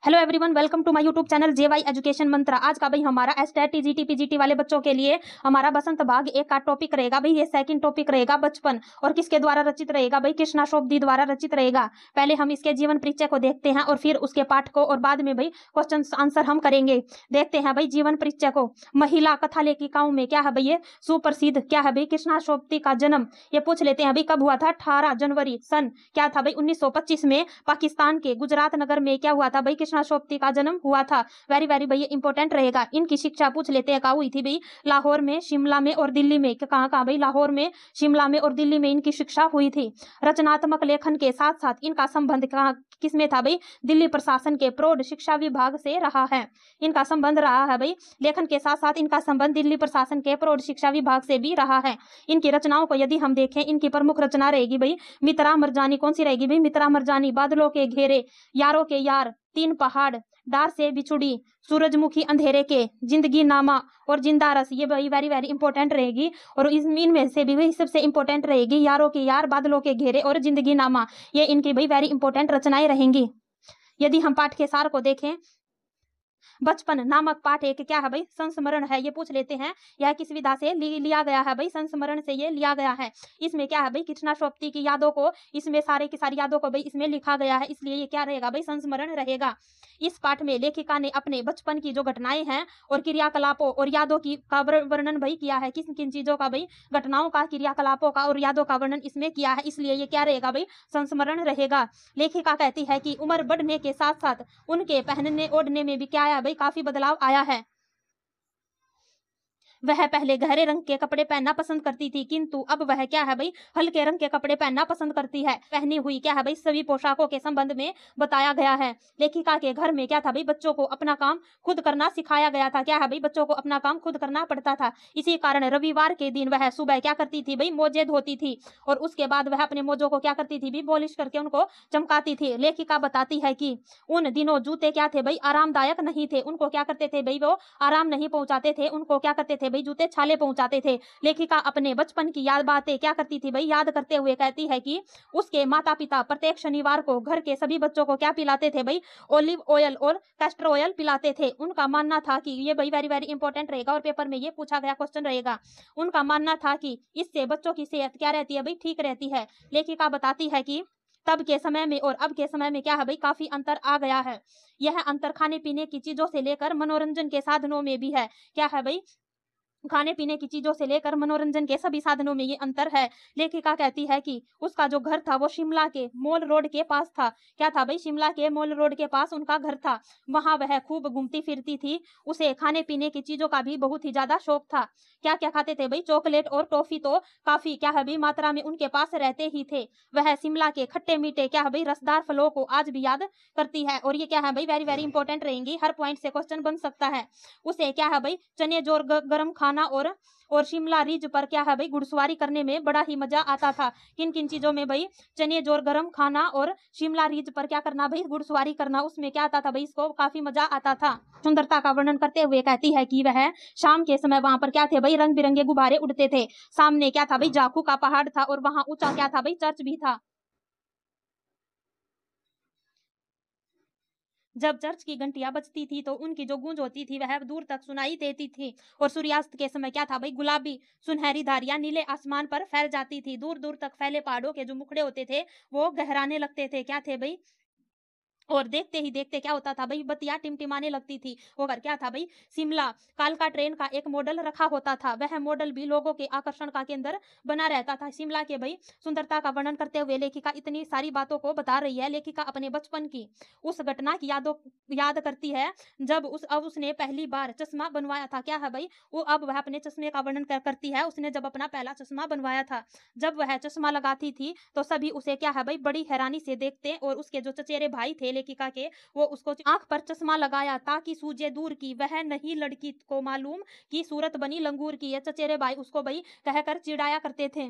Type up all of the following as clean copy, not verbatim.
Hello everyone, welcome to my YouTube channel JY education mantra. आज का भाई हमारा एसटेट टीजीटी पीजीटी वाले बच्चों के लिए हमारा बसंत भाग एक का टॉपिक रहेगा भाई। ये सेकंड टॉपिक रहेगा बचपन, और किसके द्वारा रचित रहेगा भाई? कृष्णा शोभदी द्वारा रचित रहेगा। पहले हम इसके जीवन परिचय को देखते हैं और फिर उसके पाठ को, और बाद में भाई क्वेश्चन आंसर हम करेंगे। देखते हैं भाई जीवन परिचय को। महिला कथा लेखिकाओं में क्या है भाई? ये सुप्रसिद्ध क्या है भाई? कृष्णा शोभदी का जन्म ये पूछ लेते हैं भाई, कब हुआ था? 18 जनवरी सन क्या था भाई? 1925 में पाकिस्तान के गुजरात नगर में क्या हुआ था भाई? कृष्णा शोभदी का जन्म हुआ था। वेरी वेरी भाई इंपॉर्टेंट रहेगा। इनकी शिक्षा पूछ लेते हैं, कहाँ हुई थी भाई? लाहौर में, शिमला में और दिल्ली में। कहाँ कहाँ भाई? लाहौर में, शिमला में और दिल्ली में इनकी शिक्षा हुई थी। रचनात्मक लेखन के साथ साथ इनका संबंध कहाँ किसमें था भाई? दिल्ली प्रशासन के प्रौढ़ शिक्षा विभाग से रहा है। इनका संबंध रहा है भाई, लेखन के साथ साथ इनका संबंध दिल्ली प्रशासन के प्रौढ़ शिक्षा विभाग से भी रहा है। इनकी रचनाओं को यदि हम देखें, इनकी प्रमुख रचना रहेगी भाई मित्रा मरजानी। कौन सी रहेगी भाई? मित्रा मरजानी। बादलों के घेरे, यारों के यार, तीन पहाड़, डार से बिछुड़ी, सूरजमुखी अंधेरे के, जिंदगी नामा और जिंदा रस। ये भाई वेरी वेरी इंपॉर्टेंट रहेगी। और इनमें से भी भाई सबसे इंपॉर्टेंट रहेगी यारों के यार, बादलों के घेरे और जिंदगी नामा। ये इनकी भाई वेरी इंपॉर्टेंट रचनाएं रहेंगी। यदि हम पाठ के सार को देखें, बचपन नामक पाठ एक क्या है भाई? संस्मरण है। ये पूछ लेते हैं यह किस विधा से लिया गया है भाई? संस्मरण से ये लिया गया है। इसमें क्या है भाई? कृष्णा शोभदी की यादों को, इसमें सारे की सारी यादों को भाई इसमें लिखा गया है, इसलिए ये क्या रहेगा भाई? संस्मरण रहेगा। इस पाठ में लेखिका ने अपने बचपन की जो घटनाएं हैं और क्रियाकलापों और यादों की का वर्णन भाई किया है। किन किन चीजों का भाई? घटनाओं का, क्रियाकलापों का और यादों का वर्णन इसमें किया है, इसलिए ये क्या रहेगा भाई? संस्मरण रहेगा। लेखिका कहती है कि उम्र बढ़ने के साथ साथ उनके पहनने ओढ़ने में भी क्या आया भाई? काफी बदलाव आया है। वह पहले गहरे रंग के कपड़े पहनना पसंद करती थी, किंतु अब वह क्या है भाई? हल्के रंग के कपड़े पहनना पसंद करती है। पहनी हुई क्या है भाई? सभी पोशाकों के संबंध में बताया गया है। लेखिका के घर में क्या था भाई? बच्चों को अपना काम खुद करना सिखाया गया था। क्या है भाई? बच्चों को अपना काम खुद करना पड़ता था। इसी कारण रविवार के दिन वह सुबह क्या करती थी भाई? मोजे धोती थी, और उसके बाद वह अपने मोजों को क्या करती थी भी? पॉलिश करके उनको चमकाती थी। लेखिका बताती है कि उन दिनों जूते क्या थे भाई? आरामदायक नहीं थे। उनको क्या करते थे भाई? वो आराम नहीं पहुंचाते थे। उनको क्या करते थे भाई? जूते छाले पहुंचाते थे। लेखिका अपने बचपन की याद बातें क्या करती थी भाई? याद करते हुए कहती है कि उसके माता पिता प्रत्येक शनिवार को घर के सभी बच्चों को क्या पिलाते थे भाई? ऑलिव ऑयल और कैस्टर ऑयल पिलाते थे। उनका मानना था कि ये भाई वेरी वेरी इंपॉर्टेंट रहेगा और पेपर में ये पूछा गया क्वेश्चन रहेगा। उनका मानना था कि इससे बच्चों की सेहत क्या रहती है भाई? ठीक रहती है। लेखिका बताती है कि तब के समय में और अब के समय में क्या है भाई? काफी अंतर आ गया है। यह अंतर खाने पीने की चीजों से लेकर मनोरंजन के साधनों में भी है। क्या है भाई? खाने पीने की चीजों से लेकर मनोरंजन के सभी साधनों में ये अंतर है। लेखिका कहती है कि उसका जो घर था वो शिमला के मॉल रोड के पास था। क्या था भाई? शिमला के मॉल रोड के पास उनका घर था। वहां वह खूब घूमती फिरती थी। उसे खाने पीने की चीजों का भी बहुत ही ज्यादा शौक था। क्या क्या खाते थे भाई? चॉकलेट और टॉफी तो काफी क्या है भाई? मात्रा में उनके पास रहते ही थे। वह शिमला के खट्टे मीठे क्या है भाई? रसदार फलों को आज भी याद करती है। और ये क्या है भाई? वेरी वेरी इंपॉर्टेंट रहेंगी, हर पॉइंट से क्वेश्चन बन सकता है। उसे क्या है भाई? चने जोर गरम खाना और शिमला रिज पर क्या है भाई? घुड़सवारी करने में बड़ा ही मजा आता था। किन किन चीजों में भाई? चने जोर गरम खाना और शिमला रिज पर क्या करना भाई? घुड़सवारी करना। उसमें क्या आता था भाई? इसको काफी मजा आता था। सुंदरता का वर्णन करते हुए कहती है कि वह शाम के समय वहां पर क्या थे भाई? रंग बिरंगे गुब्बारे उड़ते थे। सामने क्या था भाई? जाखू का पहाड़ था, और वहां ऊंचा क्या था भाई? चर्च भी था। जब चर्च की घंटियां बजती थी तो उनकी जो गूंज होती थी वह दूर तक सुनाई देती थी। और सूर्यास्त के समय क्या था भाई? गुलाबी सुनहरी धारियां नीले आसमान पर फैल जाती थी। दूर दूर तक फैले पहाड़ों के जो मुखड़े होते थे वो गहराने लगते थे। क्या थे भाई? और देखते ही देखते क्या होता था भाई? बत्तियां टिमटिमाने लगती थी। वो घर क्या था भाई? शिमला कालका ट्रेन का एक मॉडल रखा होता था। वह मॉडल भी लोगों के आकर्षण का केंद्र बना रहता था। शिमला के भाई सुंदरता का वर्णन करते हुए लेखिका इतनी सारी बातों को बता रही है। लेखिका अपने बचपन की उस घटना की याद करती है जब उसने पहली बार चश्मा बनवाया था। क्या है भाई? वो अब वह अपने चश्मे का वर्णन करती है। उसने जब अपना पहला चश्मा बनवाया था, जब वह चश्मा लगाती थी तो सभी उसे क्या है भाई? बड़ी हैरानी से देखते। और उसके जो चचेरे भाई थे लेखिका के, वो उसको आंख पर चश्मा लगाया ताकि सूझे दूर की। वह नहीं लड़की को मालूम कि सूरत बनी लंगूर की। ये चचेरे भाई उसको भाई कहकर चिढ़ाया करते थे।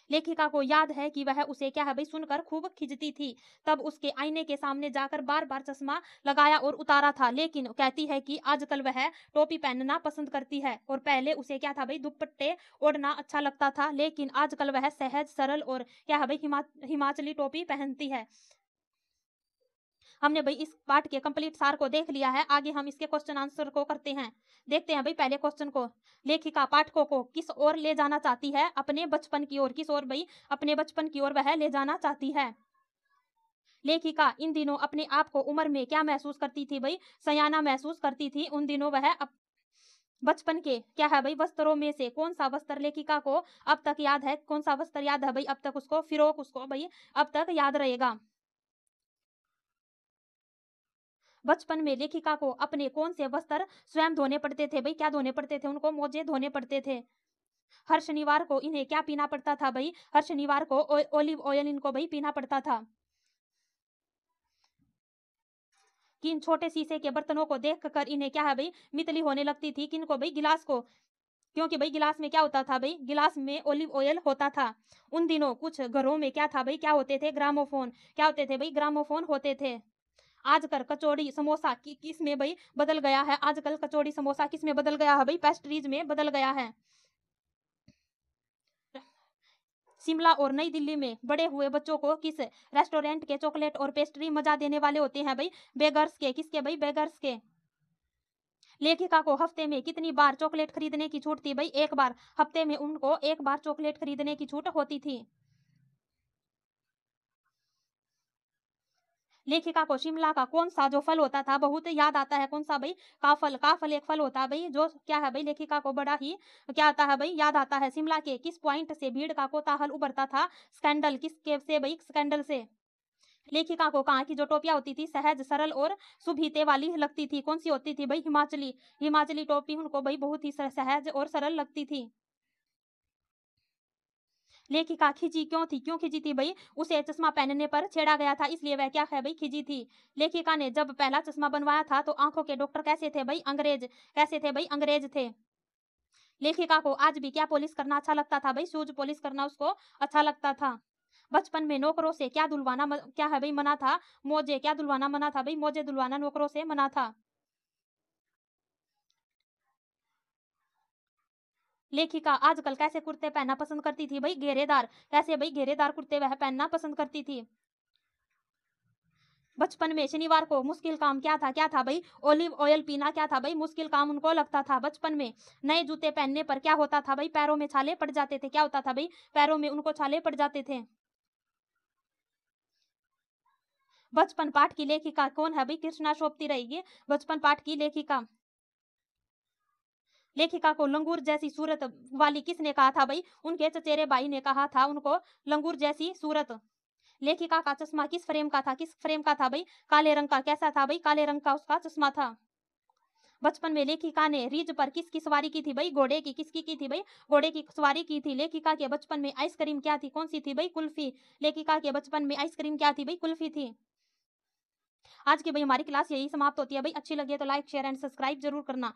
लेखिका को याद है कि वह उसे क्या है भाई? सुनकर खूब खिजती थी। तब उसके आईने के सामने जाकर बार बार चश्मा लगाया और उतारा था। लेकिन कहती है कि आजकल वह टोपी पहनना पसंद करती है। और पहले उसे क्या था भाई? दुपट्टे ओढ़ना अच्छा लगता था, लेकिन आजकल वह सहज सरल और क्या है भाई? हिमाचली टोपी पहनती है। हमने भाई इस पाठ के कंप्लीट सार को देख लिया है। आगे हम इसके क्वेश्चन आंसर को करते हैं। देखते हैं भाई पहले क्वेश्चन को। लेखिका पाठकों को किस ओर ले जाना चाहती है? अपने बचपन की ओर। किस ओर भाई? अपने बचपन की ओर वह ले जाना चाहती है। लेखिका इन दिनों अपने आप को उम्र में क्या महसूस करती थी भाई? सयाना महसूस करती थी। उन दिनों वह बचपन के क्या है भाई? वस्त्रों में से कौन सा वस्त्र लेखिका को अब तक याद है? कौन सा वस्त्र याद है भाई अब तक उसको? फिरोक उसको भाई अब तक याद रहेगा। बचपन में लेखिका को अपने कौन से वस्त्र स्वयं धोने पड़ते थे भाई? क्या धोने पड़ते थे उनको? मोजे धोने पड़ते थे। हर शनिवार को इन्हें क्या पीना पड़ता था भाई? हर शनिवार को ओलिव ऑयल इनको भाई पीना पड़ता था। किन छोटे शीशे के बर्तनों को देखकर इन्हें क्या है भाई? मितली होने लगती थी। किनको भाई? गिलास को। क्योंकि भाई गिलास में क्या होता था भाई? गिलास में ओलिव ऑयल होता था। उन दिनों कुछ घरों में क्या था भाई? क्या होते थे? ग्रामोफोन। क्या होते थे भाई? ग्रामोफोन होते थे। आजकल कचौड़ी समोसा किस में भाई बदल गया है? आजकल कचौड़ी समोसा किस में बदल गया है भाई? पेस्ट्रीज में बदल गया है। शिमला और नई दिल्ली में बड़े हुए बच्चों को किस रेस्टोरेंट के चॉकलेट और पेस्ट्री मजा देने वाले होते हैं भाई? बेगर्स के। किसके भाई? बेगर्स के। लेखिका को हफ्ते में कितनी बार चॉकलेट खरीदने की छूट थी भाई? एक बार। हफ्ते में उनको एक बार चॉकलेट खरीदने की छूट होती थी। लेखिका को शिमला का कौन सा जो फल होता था बहुत याद आता है? कौन सा भाई? काफल। काफल एक फल होता है भाई जो क्या है भाई? लेखिका को बड़ा ही क्या आता है भाई? याद आता है। शिमला के किस पॉइंट से भीड़ का कोलाहल उभरता था? स्कैंडल। किसके से भाई? स्कैंडल से। लेखिका को कहाँ की जो टोपियां होती थी सहज सरल और सुभीते वाली लगती थी? कौन सी होती थी भाई? हिमाचली। हिमाचली टोपी उनको भाई बहुत ही सहज और सरल लगती थी। लेखिका खिजी क्यों थी? क्यों खिजी थी भाई? उसे चश्मा पहनने पर छेड़ा गया था इसलिए वह क्या है भाई? खिजी थी। लेखिका ने जब पहला चश्मा बनवाया था तो आंखों के डॉक्टर कैसे थे भाई? अंग्रेज। कैसे थे भाई? अंग्रेज थे। लेखिका को आज भी क्या पॉलिश करना अच्छा लगता था भाई? शूज पॉलिश करना उसको अच्छा लगता था। बचपन में नौकरों से क्या दुलवाना क्या है भाई? मना था। मोजे। क्या दुलवाना मना था भाई? मोजे दुलवाना नौकरों से मना था। लेखिका आजकल कैसे कुर्ते पहनना पसंद करती थी भाई? घेरेदार। कैसे भाई? घेरेदार कुर्ते वह पहनना पसंद करती थी। बचपन में शनिवार को मुश्किल काम क्या था? क्या था भाई? ओलिव ऑयल पीना क्या था भाई? मुश्किल काम उनको लगता था। बचपन में नए जूते पहनने पर क्या होता था भाई? पैरों में छाले पड़ जाते थे। क्या होता था भाई? पैरों में उनको छाले पड़ जाते थे। बचपन पाठ की लेखिका कौन है भाई? कृष्णा सोपती रहेगी बचपन पाठ की लेखिका। लेखिका को लंगूर जैसी सूरत वाली किसने कहा था भाई? उनके चचेरे भाई ने कहा था उनको लंगूर जैसी सूरत। लेखिका का चश्मा किस फ्रेम का था? किस फ्रेम का था भाई? काले रंग का। कैसा था भाई? काले रंग का उसका चश्मा था। बचपन में लेखिका ने रिज पर किसकी सवारी की थी भाई? घोड़े की। किसकी की थी भाई? घोड़े की सवारी की थी। लेखिका के बचपन में आइसक्रीम क्या थी? कौन सी थी भाई? कुल्फी। लेखिका के बचपन में आइसक्रीम क्या थी भाई? कुल्फी थी। आज की भाई हमारी क्लास यही समाप्त होती है भाई। अच्छी लगी है तो लाइक शेयर एंड सब्सक्राइब जरूर करना।